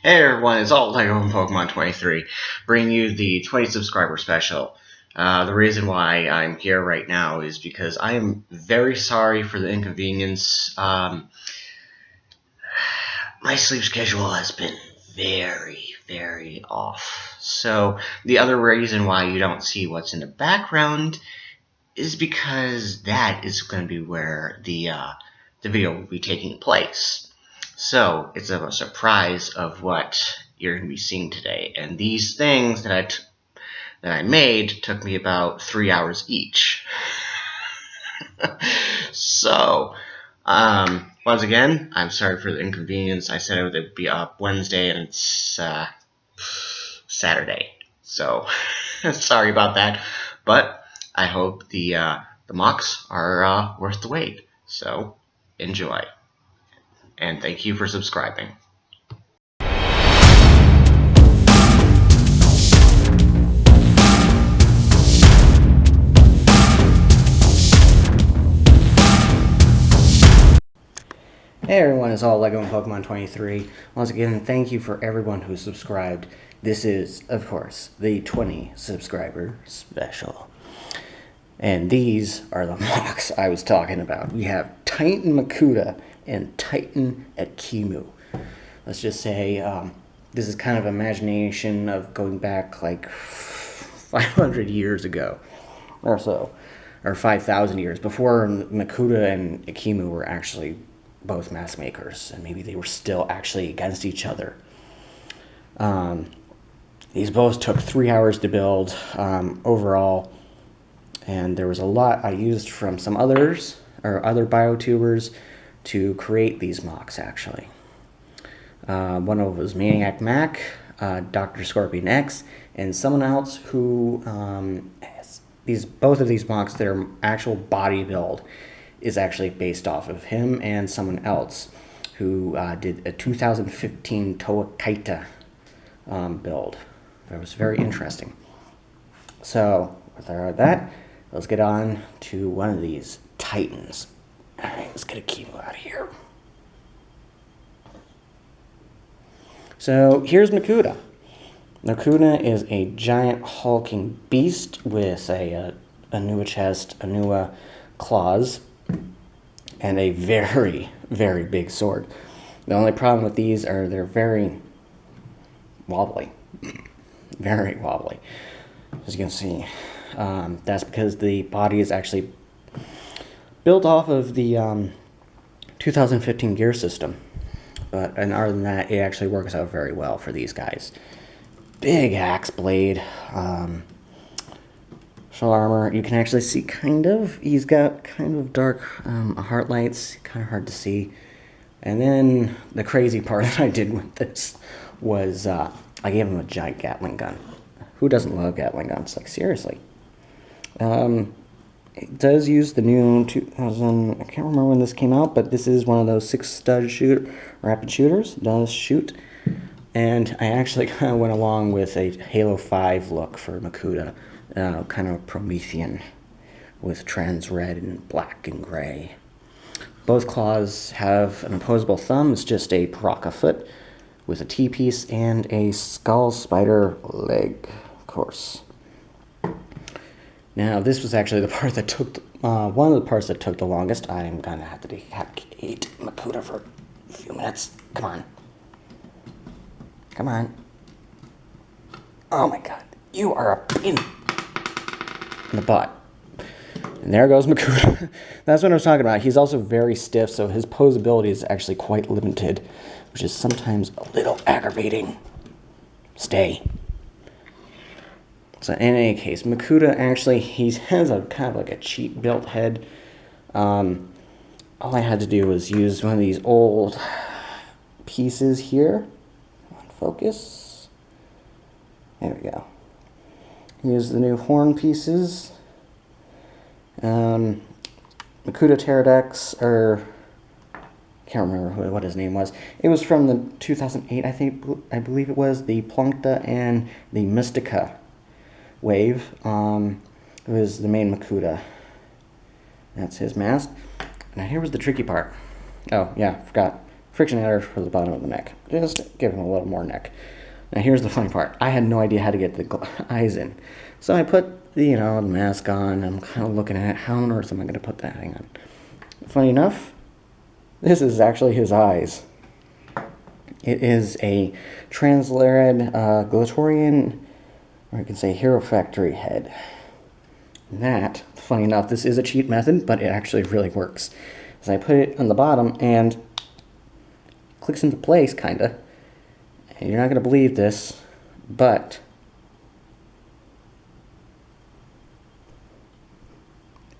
Hey everyone, it's all Lego from Pokemon 23, bringing you the 20 subscriber special. The reason why I'm here right now is because I am very sorry for the inconvenience. My sleep schedule has been very off. So the other reason why you don't see what's in the background is because that is going to be where the video will be taking place. So it's a surprise of what you're going to be seeing today. And these things that I made took me about 3 hours each. So, once again, I'm sorry for the inconvenience. I said it would be up Wednesday, and it's Saturday. So, sorry about that. But I hope the mocs are worth the wait. So, enjoy. And thank you for subscribing. Hey everyone, it's all Lego and Pokemon 23. Once again, thank you for everyone who subscribed. This is, of course, the 20 subscriber special. And these are the mocs I was talking about. We have Titan Makuda and Titan Kimu. Let's just say this is kind of imagination of going back like 500 years ago or so, or 5,000 years, before Makuda and Kimu were actually both mask makers, and maybe they were still actually against each other. These both took 3 hours to build overall, and there was a lot I used from some others, or other biotubers, to create these mocs actually. One of them was Maniac Mac, Dr. Scorpion X, and someone else who, both of these mocs, their actual body build is actually based off of him and someone else who did a 2015 Toakaita build. That was very interesting. So, with that, let's get on to one of these Titans. Alright, let's get a Kimu out of here. So, here's Makuda. Makuda is a giant hulking beast with a Anua chest, Anua claws, and a very big sword. The only problem with these are they're very wobbly. Very wobbly. As you can see. That's because the body is actually built off of the 2015 gear system. And other than that, it actually works out very well for these guys. Big axe blade. Shell armor. You can actually see he's got kind of dark heart lights, kind of hard to see. And then the crazy part that I did with this was I gave him a giant Gatling gun. Who doesn't love Gatling guns? Like, seriously. It does use the new 2000, I can't remember when this came out, but this is one of those 6-stud rapid shooters. It does shoot. And I actually kind of went along with a Halo 5 look for Makuda. Kind of Promethean with trans red and black and gray. Both claws have an opposable thumb. It's just a Paraka foot with a T-piece and a skull spider leg, of course. Now, this was actually the part that took, one of the parts that took the longest. I'm gonna have to decapitate Makuda for a few minutes. Come on. Come on. Oh my god. You are a pain in the butt. And there goes Makuda. That's what I was talking about. He's also very stiff, so his posability is actually quite limited, which is sometimes a little aggravating. Stay. So in any case, Makuda actually, he has a kind of like a cheap built head. All I had to do was use one of these old pieces here. Focus. There we go. Use the new horn pieces. Makuda Pterodex, or can't remember what his name was. It was from the 2008, I believe it was, the Plunkta and the Mystica wave. It was the main Makuda. That's his mask. Now here was the tricky part. Oh yeah, forgot. friction adder for the bottom of the neck. Just give him a little more neck. Now here's the funny part. I had no idea how to get the eyes in. So I put the, the mask on. I'm kind of looking at it. How on earth am I going to put that thing on? Funny enough, this is actually his eyes. It is a translurid Glatorian, or you can say Hero Factory head. And that, funny enough, this is a cheat method, but it actually really works. As I put it on the bottom and clicks into place, kinda. And you're not gonna believe this, but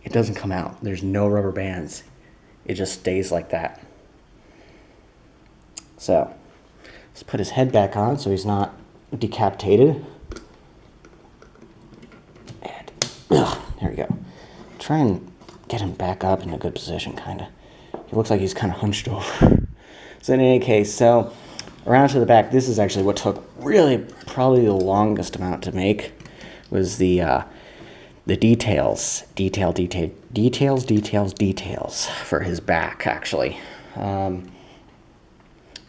it doesn't come out. There's no rubber bands. It just stays like that. So, let's put his head back on so he's not decapitated. And, there we go. Try and get him back up in a good position, kinda. He looks like he's kind of hunched over. So in any case, so around to the back, this is actually what took really probably the longest amount to make, was the details for his back, actually. A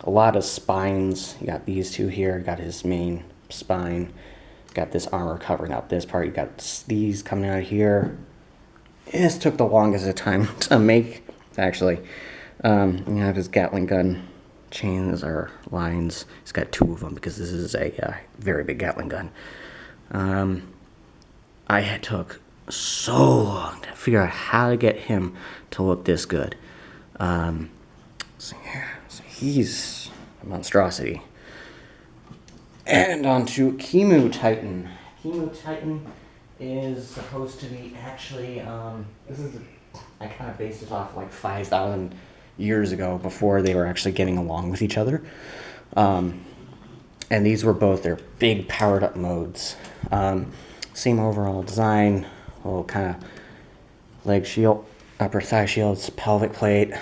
lot of spines. You got these two here, got his main spine, got this armor covering up this part, you got these coming out here. This took the longest of time to make, actually. You have his Gatling gun chains or lines. He's got two of them because this is a very big Gatling gun. I took so long to figure out how to get him to look this good. So he's a monstrosity. And on to Kimu Titan. Kimu Titan is supposed to be actually, I kind of based it off like 5,000 years ago, before they were actually getting along with each other. And these were both their big powered up modes. Same overall design, little kind of leg shield, upper thigh shields, pelvic plate.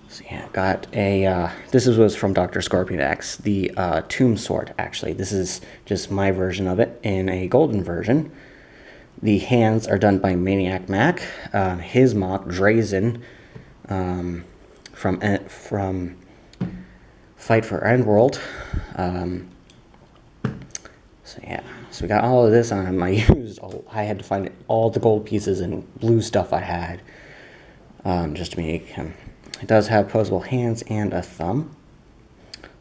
So yeah, got a, this was from Dr. Scorpion X, the Tomb Sword, actually. This is just my version of it in a golden version. The hands are done by Maniac Mac. His mock, Drazen, from Fight for Endworld. So yeah, so we got all of this on him. I had to find all the gold pieces and blue stuff I had, just to make him. It does have posable hands and a thumb.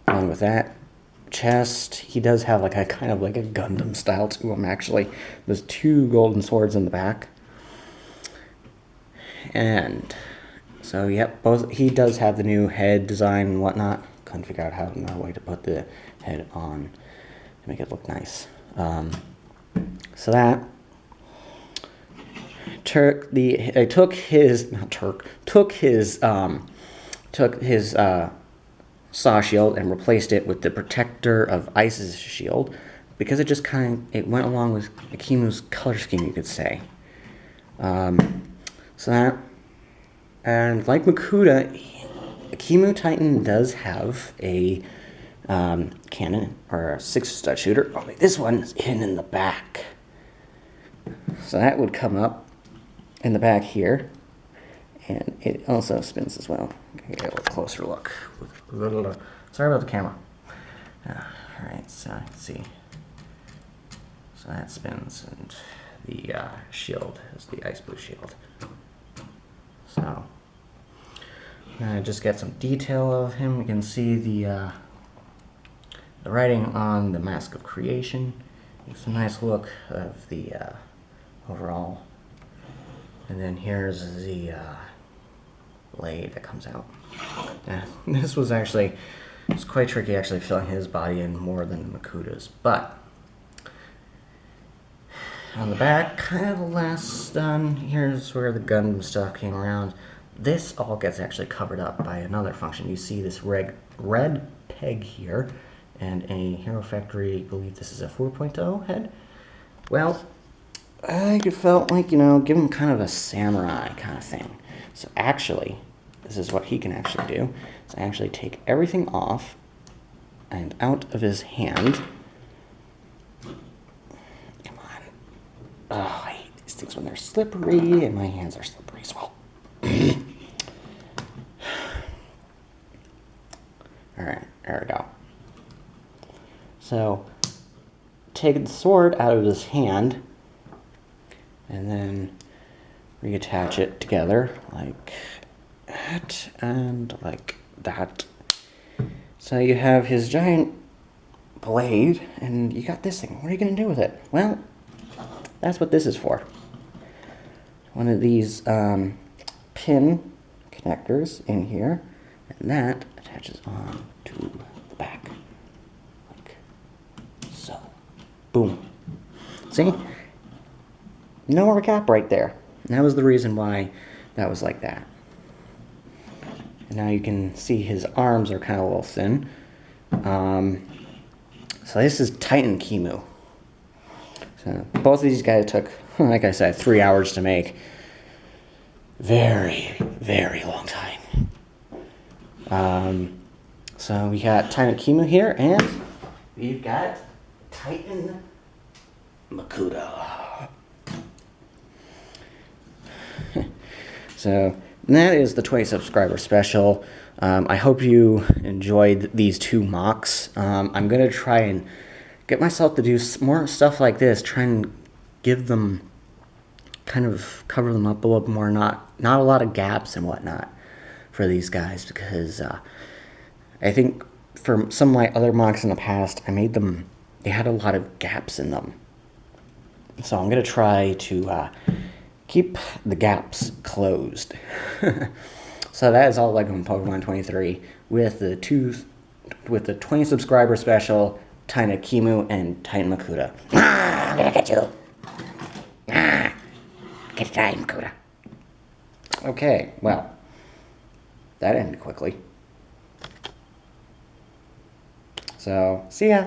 Along with that, chest, he does have like a kind of like a Gundam style to him, actually. There's two golden swords in the back. And so yep, he does have the new head design and whatnot. Couldn't figure out how no way to put the head on to make it look nice. So that took his Saw shield and replaced it with the Protector of Ice's shield, because it just it went along with Ekimu's color scheme, you could say. So that, and like Makuda, Kimu Titan does have a cannon, or a 6-stud shooter, only this one is hidden in the back. So that would come up in the back here, and it also spins as well. Get a little closer look. Sorry about the camera. Alright, so you can see. So that spins, and the shield is the ice blue shield. So, just get some detail of him. You can see the writing on the Mask of Creation. It's a nice look of the overall. And then here's the blade that comes out. This was actually, it's quite tricky actually filling his body in more than Makuda's, but on the back, kind of the last done, here's where the Gundam stuff came around. This all gets actually covered up by another function. You see this red peg here, and a Hero Factory, I believe this is a 4.0 head. Well, I felt like, give him kind of a samurai kind of thing. So actually, this is what he can actually do. So actually take everything off and out of his hand. Come on. Oh, I hate these things when they're slippery, and my hands are slippery as well. Alright, there we go. So, take the sword out of his hand, and then reattach it together like that and like that. So you have his giant blade, and you got this thing. What are you going to do with it? Well, that's what this is for. One of these pin connectors in here, and that attaches on to the back. Like so. Boom. See? No more gap right there. And that was the reason why that was like that. And now you can see his arms are kind of a little thin. So this is Titan Kimu. So both of these guys took, like I said, 3 hours to make. Very, very long time. So we got Titan Kimu here, and we've got Titan Makuda. So that is the 20 subscriber special. I hope you enjoyed these two mocks. I'm going to try and get myself to do more stuff like this, try and give them, kind of cover them up a little more, not a lot of gaps and whatnot for these guys, because I think for some of my other mocks in the past, I made them, they had a lot of gaps in them. So I'm going to try to keep the gaps closed. So that is all Lego Pokemon 23 with the 20 subscriber special, Titan Kimu and Titan Makuda. I'm gonna get you. Get Titan Makuda. Okay, well, that ended quickly. So, see ya.